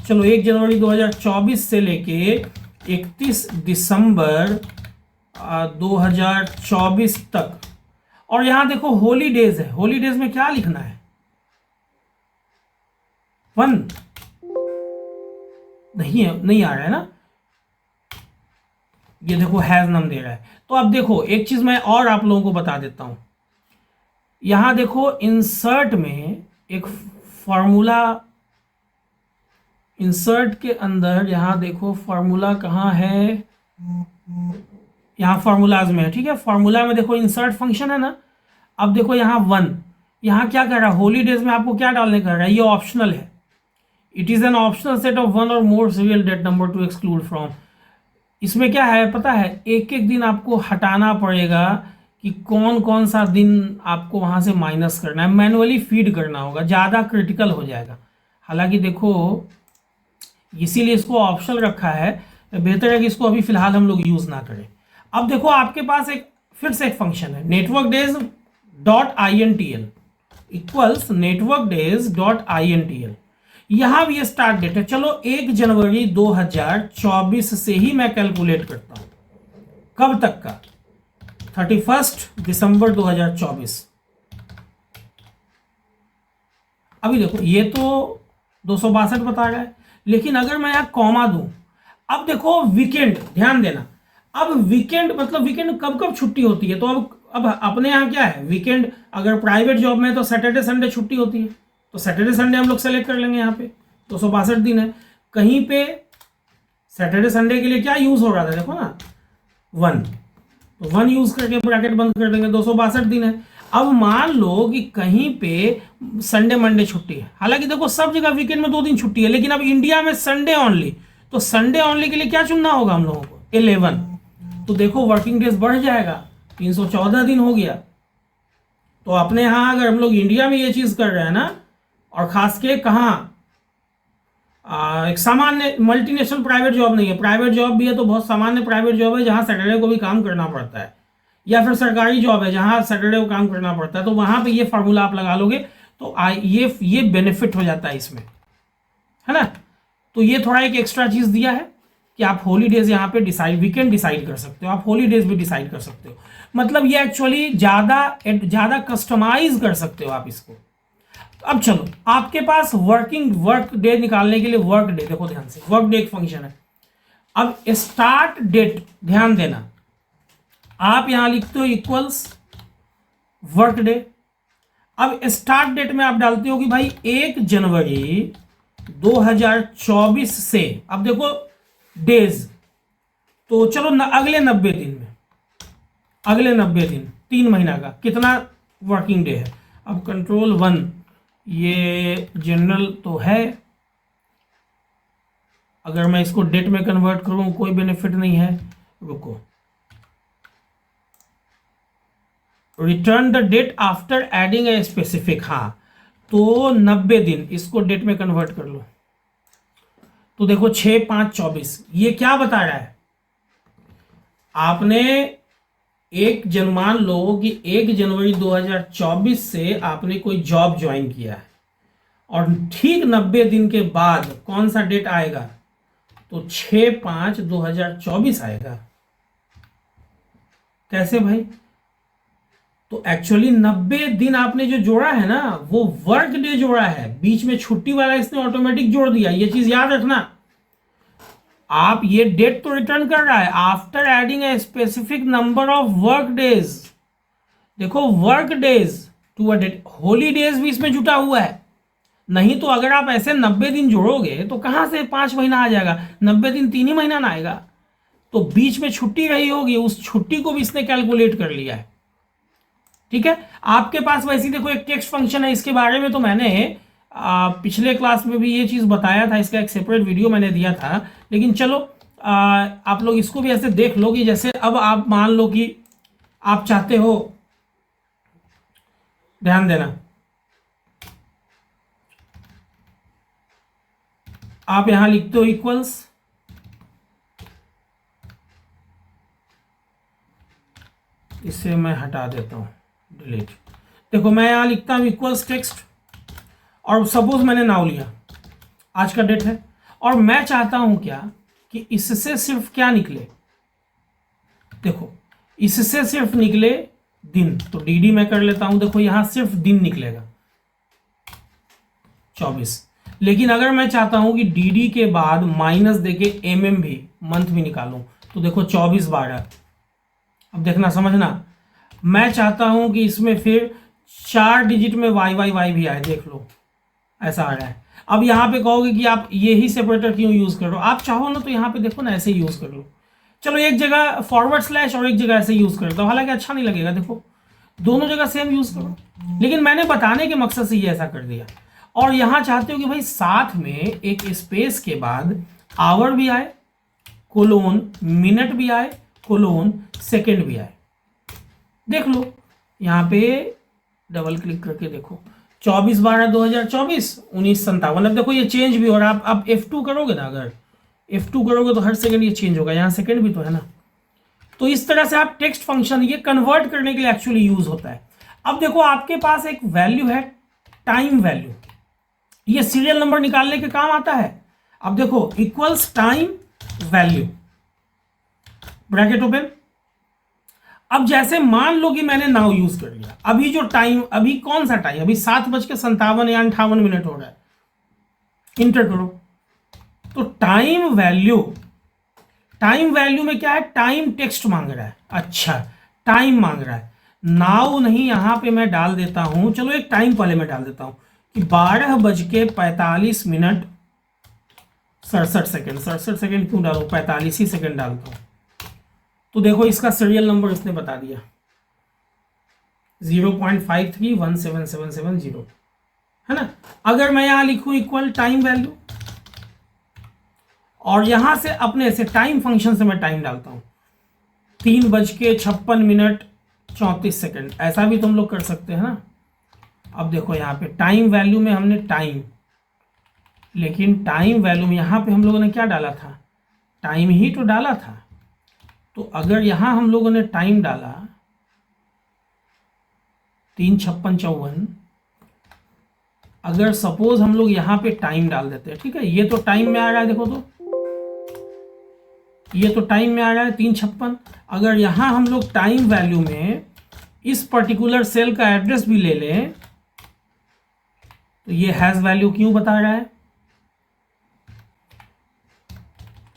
चलो 1 जनवरी 2024 से लेके 31 दिसंबर 2024 तक। और यहां देखो हॉलीडेज है, हॉलीडेज में क्या लिखना है, 1 नहीं आ रहा है ना, ये देखो हैज नम दे रहा है। तो अब देखो एक चीज मैं और आप लोगों को बता देता हूं, यहां देखो इंसर्ट में एक फॉर्मूला, इंसर्ट के अंदर यहां देखो फॉर्मूला कहां है, यहां फॉर्मूलाज में है, ठीक है। फॉर्मूला में देखो इंसर्ट फंक्शन है ना। अब देखो यहां 1, यहां क्या कर रहा है, हॉलीडेज में आपको क्या डालने का है, ये ऑप्शनल है। It is an optional set of 1 और more serial date number to exclude from. इसमें क्या है पता है, एक एक दिन आपको हटाना पड़ेगा कि कौन कौन सा दिन आपको वहां से माइनस करना है, मैनुअली फीड करना होगा, ज़्यादा क्रिटिकल हो जाएगा। हालांकि देखो इसीलिए इसको ऑप्शनल रखा है, बेहतर है कि इसको अभी फिलहाल हम लोग यूज़ ना करें। अब देखो आपके पास एक फिर से एक फंक्शन है network days dot INTL equals network days dot INTL। यहां भी स्टार्ट डेट है, चलो 1 जनवरी 2024 से ही मैं कैलकुलेट करता हूं, कब तक का, 31 दिसंबर 2024। अभी देखो ये तो 262 बता रहा है, लेकिन अगर मैं यहां कॉमा दूं, अब देखो वीकेंड, ध्यान देना, अब वीकेंड मतलब वीकेंड कब कब छुट्टी होती है। तो अब अपने यहाँ क्या है, वीकेंड अगर प्राइवेट जॉब में तो सैटरडे संडे छुट्टी होती है, तो सैटरडे संडे हम लोग सेलेक्ट कर लेंगे। यहाँ पे 262 दिन है, कहीं पे सैटरडे संडे के लिए क्या यूज हो रहा था, देखो ना 1, तो 1 यूज करके ब्रैकेट बंद कर देंगे, 262 दिन है। अब मान लो कि कहीं पे संडे मंडे छुट्टी है, हालांकि देखो सब जगह वीकेंड में 2 दिन छुट्टी है, लेकिन अब इंडिया में संडे ऑनली, तो संडे ऑनली के लिए क्या चुनना होगा हम लोगों को, 11। तो देखो वर्किंग डेज बढ़ जाएगा, 314 दिन हो गया। तो अपने यहाँ अगर हम लोग इंडिया में ये चीज कर रहे हैं ना, और खास के कहाँ एक सामान्य मल्टीनेशनल प्राइवेट जॉब नहीं है, प्राइवेट जॉब भी है तो बहुत सामान्य प्राइवेट जॉब है जहाँ सैटरडे को भी काम करना पड़ता है, या फिर सरकारी जॉब है जहाँ सैटरडे को काम करना पड़ता है, तो वहाँ पे ये फार्मूला आप लगा लोगे तो ये बेनिफिट हो जाता है इसमें, है ना। तो ये थोड़ा एक एक्स्ट्रा चीज दिया है कि आप हॉलीडेज यहाँ पे वीकेंड डिसाइड कर सकते हो, आप हॉलीडेज भी डिसाइड कर सकते हो। मतलब ये एक्चुअली ज्यादा कस्टमाइज कर सकते हो आप इसको। अब चलो आपके पास वर्क डे निकालने के लिए वर्क डे, देखो ध्यान से, वर्क डे एक फंक्शन है। अब स्टार्ट डेट ध्यान देना, आप यहां लिखते हो इक्वल्स वर्क डे। अब स्टार्ट डेट में आप डालते हो कि भाई 1 जनवरी 2024 से, अब देखो डेज, तो चलो अगले 90 दिन में, अगले 90 दिन 3 महीना का कितना वर्किंग डे है। अब कंट्रोल 1, ये जनरल तो है, अगर मैं इसको डेट में कन्वर्ट करूं कोई बेनिफिट नहीं है, रुको, return the date after adding a specific, हाँ तो 90 दिन, इसको डेट में कन्वर्ट कर लो, तो देखो 6/5/24, ये क्या बता रहा है, आपने मान लो कि 1 जनवरी 2024 से आपने कोई जॉब ज्वाइन किया है, और ठीक 90 दिन के बाद कौन सा डेट आएगा, तो 6/5/2024 आएगा। कैसे भाई, तो एक्चुअली 90 दिन आपने जो जोड़ा है ना वो वर्क डे जोड़ा है, बीच में छुट्टी वाला इसने ऑटोमेटिक जोड़ दिया, ये चीज याद रखना। आप ये डेट तो रिटर्न कर रहा है after adding a specific number of work days, देखो work days to a date, holidays भी इसमें जुटा हुआ है, नहीं तो अगर आप ऐसे 90 दिन जोड़ोगे तो कहां से 5 महीना आ जाएगा, 90 दिन 3 ही महीना ना आएगा, तो बीच में छुट्टी रही होगी, उस छुट्टी को भी इसने कैलकुलेट कर लिया है। ठीक है, आपके पास वैसे देखो एक टेक्स्ट फंक्शन है, इसके बारे में तो मैंने पिछले क्लास में भी ये चीज बताया था, इसका एक सेपरेट वीडियो मैंने दिया था, लेकिन चलो आप लोग इसको भी ऐसे देख लो कि जैसे अब आप मान लो कि आप चाहते हो, ध्यान देना, आप यहां लिखते हो इक्वल्स, इसे मैं हटा देता हूं, डिलीट, देखो मैं यहां लिखता हूं इक्वल्स टेक्स्ट, और सपोज मैंने नाउ लिया, आज का डेट है, और मैं चाहता हूं क्या कि इससे सिर्फ क्या निकले, देखो इससे सिर्फ निकले दिन, तो डी मैं कर लेता हूं, देखो यहां सिर्फ दिन निकलेगा 24, लेकिन अगर मैं चाहता हूं कि डी के बाद माइनस देके भी मंथ भी निकालूं, तो देखो 24/12, अब देखना समझना, मैं चाहता हूं कि इसमें फिर 4 डिजिट में वाई भी आए, देख लो ऐसा आ रहा है। अब यहां पे कहोगे कि आप यही सेपरेटर क्यों यूज कर रहे हो, आप चाहो ना तो यहां पे देखो ना ऐसे यूज कर लो, चलो एक जगह फॉरवर्ड स्लैश और एक जगह ऐसे यूज करता हूं, हालांकि अच्छा नहीं लगेगा, देखो दोनों जगह सेम यूज करो, लेकिन मैंने बताने के मकसद से ये ऐसा कर दिया। और यहां चाहते हो कि भाई साथ में एक स्पेस के बाद आवर भी आए, कोलोन मिनट भी आए, कोलोन सेकेंड भी आए, देख लो यहां पे डबल क्लिक करके देखो, 24/12/2024 1957, अब देखो ये चेंज भी, और आप F2 करोगे ना, अगर F2 करोगे तो हर सेकंड ये चेंज होगा, यहाँ सेकंड भी तो है ना, तो इस तरह से आप टेक्स्ट फंक्शन ये कन्वर्ट करने के लिए एक्चुअली यूज होता है। अब देखो आपके पास एक वैल्यू है टाइम वैल्यू, ये सीरियल नंबर निकालने के काम आता है। अब देखो equals time value, bracket open, अब जैसे मान लो कि मैंने नाउ यूज कर लिया, अभी जो टाइम, अभी कौन सा टाइम, अभी 7:57 या 58 हो रहा है, इंटर करो, तो टाइम वैल्यू में क्या है, टाइम टेक्स्ट मांग रहा है, अच्छा टाइम मांग रहा है, नाउ नहीं, यहां पे मैं डाल देता हूं, चलो एक टाइम पहले मैं डाल देता हूं कि 12:45 67 सेकेंड, 67 सेकेंड क्यों डालू, 45 ही सेकेंड डालता हूं, तो देखो इसका सीरियल नंबर इसने बता दिया 0.53177770, है ना। अगर मैं यहां लिखूं इक्वल टाइम वैल्यू, और यहां से अपने से टाइम फंक्शन से मैं टाइम डालता हूं 3:56 ऐसा भी तुम लोग कर सकते हैं ना। अब देखो यहां पे टाइम वैल्यू में हमने टाइम, लेकिन टाइम वैल्यू में यहां पे हम लोगों ने क्या डाला था, टाइम ही तो डाला था, तो अगर यहां हम लोगों ने टाइम डाला 3:56, अगर सपोज हम लोग यहां पे टाइम डाल देते हैं, ठीक है, ये तो टाइम में आ रहा है, देखो तो ये तो टाइम में आ रहा है 3:56, अगर यहां हम लोग टाइम वैल्यू में इस पर्टिकुलर सेल का एड्रेस भी ले लें, तो ये हैज वैल्यू क्यों बता रहा है,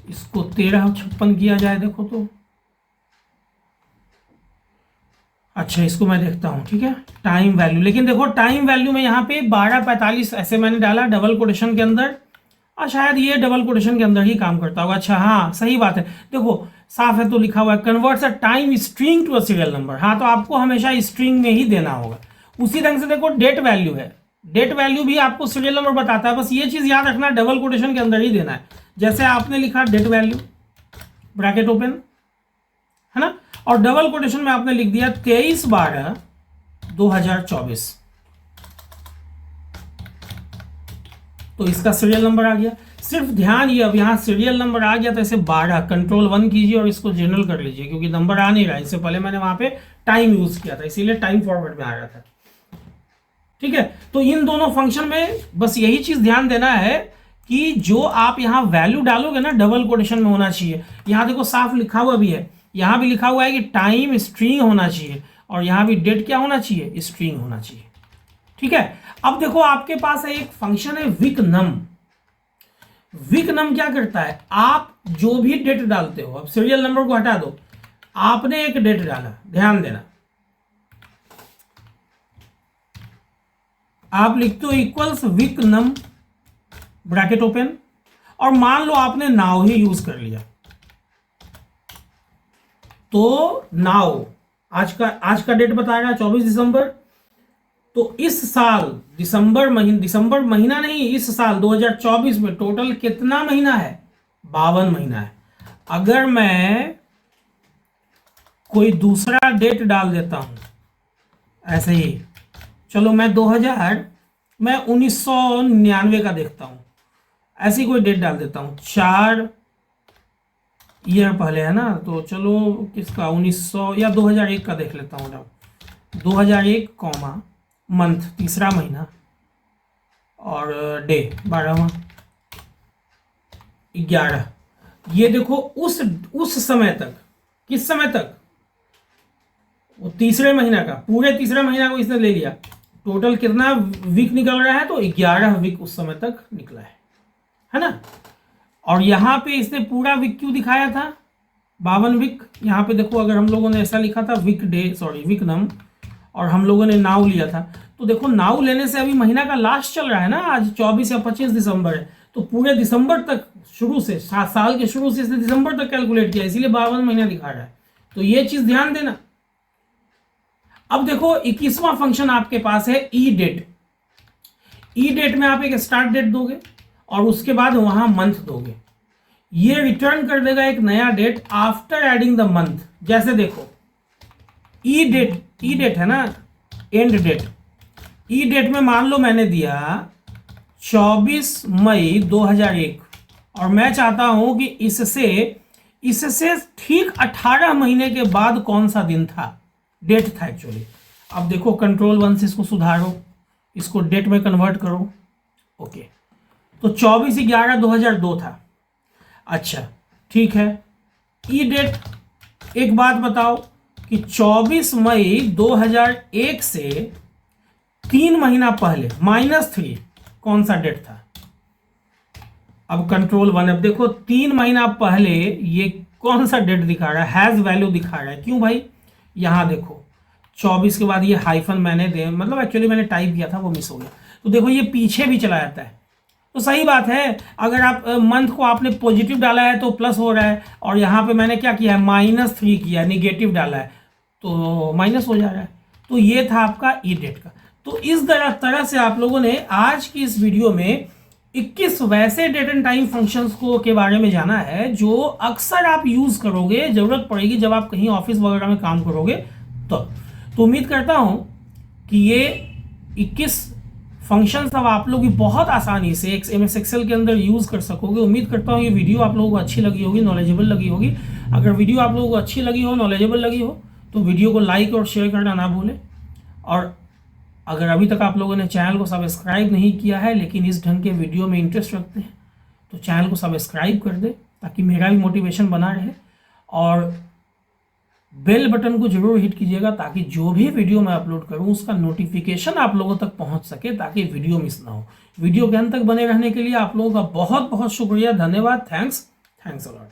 इसको 13:56 किया जाए, देखो तो अच्छा, इसको मैं देखता हूँ, ठीक है, टाइम वैल्यू। लेकिन देखो टाइम वैल्यू में यहाँ पे 12:45 ऐसे मैंने डाला डबल कोटेशन के अंदर, और शायद ये डबल कोटेशन के अंदर ही काम करता होगा। अच्छा हाँ, सही बात है, देखो साफ है, तो लिखा हुआ है converts a time string to a serial number. हाँ, तो आपको हमेशा स्ट्रिंग में ही देना होगा। उसी ढंग से देखो डेट वैल्यू है, डेट वैल्यू भी आपको सीरियल नंबर बताता है, बस ये चीज याद रखना डबल कोटेशन के अंदर ही देना है। जैसे आपने लिखा डेट वैल्यू ब्रैकेट ओपन, है ना, और डबल कोटेशन में आपने लिख दिया 23/12/2024, तो इसका सीरियल नंबर आ गया। सिर्फ ध्यान, ये अब यहाँ सीरियल नंबर आ गया तो इसे 12 कंट्रोल 1 कीजिए और इसको जनरल कर लीजिए, क्योंकि नंबर आ नहीं रहा। इससे पहले मैंने वहां पे टाइम यूज किया था, इसीलिए टाइम फॉरवर्ड में आ रहा था। ठीक है, तो इन दोनों फंक्शन में बस यही चीज ध्यान देना है कि जो आप यहाँ वैल्यू डालोगे ना डबल कोटेशन में होना चाहिए। यहाँ देखो साफ लिखा हुआ भी है, यहाँ भी लिखा हुआ है कि टाइम स्ट्रिंग होना चाहिए, और यहाँ भी डेट क्या होना चाहिए, स्ट्रिंग होना चाहिए। ठीक है, अब देखो आपके पास है एक फंक्शन है विक नम। विक नम क्या करता है, आप जो भी डेट डालते हो, अब सीरियल नंबर को हटा दो, आपने एक डेट डाला, ध्यान देना, आप लिखते हो इक्वल्स विक नम ब्रैकेट ओपन, और मान लो आपने नाउ ही यूज कर लिया, तो नाउ आज का डेट बताएगा 24 दिसंबर। तो इस साल दिसंबर महीना नहीं, इस साल 2024 में टोटल कितना महीना है, 52 महीना है। अगर मैं कोई दूसरा डेट डाल देता हूं ऐसे ही, चलो मैं 1999 का देखता हूं, ऐसी कोई डेट डाल देता हूं, 4 ईयर पहले है ना, तो चलो किसका 1900 या 2001 का देख लेता हूं। 2001 कॉमा मंथ तीसरा महीना और डे 12वां 11। ये देखो उस समय तक, किस समय तक, वो तीसरे महीना का, पूरे तीसरे महीना को इसने ले लिया, टोटल कितना वीक निकल रहा है, तो 11 वीक उस समय तक निकला है ना। और यहां पे इसने पूरा वीक क्यों दिखाया था, 52 वीक। यहां पे देखो अगर हम लोगों ने ऐसा लिखा था विक नम, और हम लोगों ने नाउ लिया था, तो देखो नाउ लेने से अभी महीना का लास्ट चल रहा है ना, आज 24 या 25 दिसंबर है, तो पूरे दिसंबर तक शुरू से, साल के शुरू से इसने दिसंबर तक कैलकुलेट किया, इसीलिए 52 महीना दिखा रहा है। तो ये चीज ध्यान देना। अब देखो 21वां फंक्शन आपके पास है ई डेट। ई डेट में आप एक स्टार्ट डेट दोगे और उसके बाद वहां मंथ दोगे, ये रिटर्न कर देगा एक नया date after adding the month. जैसे देखो ई डेट है ना, एंड डेट, ई डेट में मान लो मैंने दिया 24 मई 2001, और मैं चाहता हूं कि इससे ठीक 18 महीने के बाद कौन सा दिन था, डेट था एक्चुअली। अब देखो कंट्रोल 1 से इसको सुधारो, इसको डेट में कन्वर्ट करो, ओके, तो 24/11/2002 था। अच्छा ठीक है, ई डेट, एक बात बताओ कि 24 मई 2001 से 3 महीना पहले -3 कौन सा डेट था। अब कंट्रोल 1, अब देखो 3 महीना पहले ये कौन सा डेट दिखा रहा है, हैज वैल्यू दिखा रहा है। क्यों भाई, यहां देखो 24 के बाद ये हाइफन मैंने मतलब एक्चुअली मैंने टाइप किया था, वो मिस हो गया, तो देखो ये पीछे भी चला जाता है। तो सही बात है, अगर आप मंथ को आपने पॉजिटिव डाला है तो प्लस हो रहा है, और यहाँ पे मैंने क्या किया है, -3 किया, निगेटिव डाला है तो माइनस हो जा रहा है। तो ये था आपका ई डेट का। तो इस तरह से आप लोगों ने आज की इस वीडियो में 21 वैसे डेट एंड टाइम फंक्शंस को के बारे में जाना है जो अक्सर आप यूज करोगे, जरूरत पड़ेगी जब आप कहीं ऑफिस वगैरह में काम करोगे। तो उम्मीद करता हूं कि ये 21 फंक्शंस अब आप लोग बहुत आसानी से MS एक्सेल के अंदर यूज कर सकोगे। उम्मीद करता हूँ ये वीडियो आप लोगों को अच्छी लगी होगी, नॉलेजेबल लगी होगी। अगर वीडियो आप लोगों को अच्छी लगी हो, नॉलेजेबल लगी हो, तो वीडियो को लाइक और शेयर करना ना भूलें। और अगर अभी तक आप लोगों ने चैनल को सब्सक्राइब नहीं किया है लेकिन इस ढंग के वीडियो में इंटरेस्ट रखते हैं, तो चैनल को सब्सक्राइब कर दे ताकि मेरा भी मोटिवेशन बना रहे, और बेल बटन को जरूर हिट कीजिएगा ताकि जो भी वीडियो मैं अपलोड करूं उसका नोटिफिकेशन आप लोगों तक पहुंच सके, ताकि वीडियो मिस ना हो। वीडियो के अंत तक बने रहने के लिए आप लोगों का बहुत बहुत शुक्रिया, धन्यवाद, थैंक्स अ लॉट।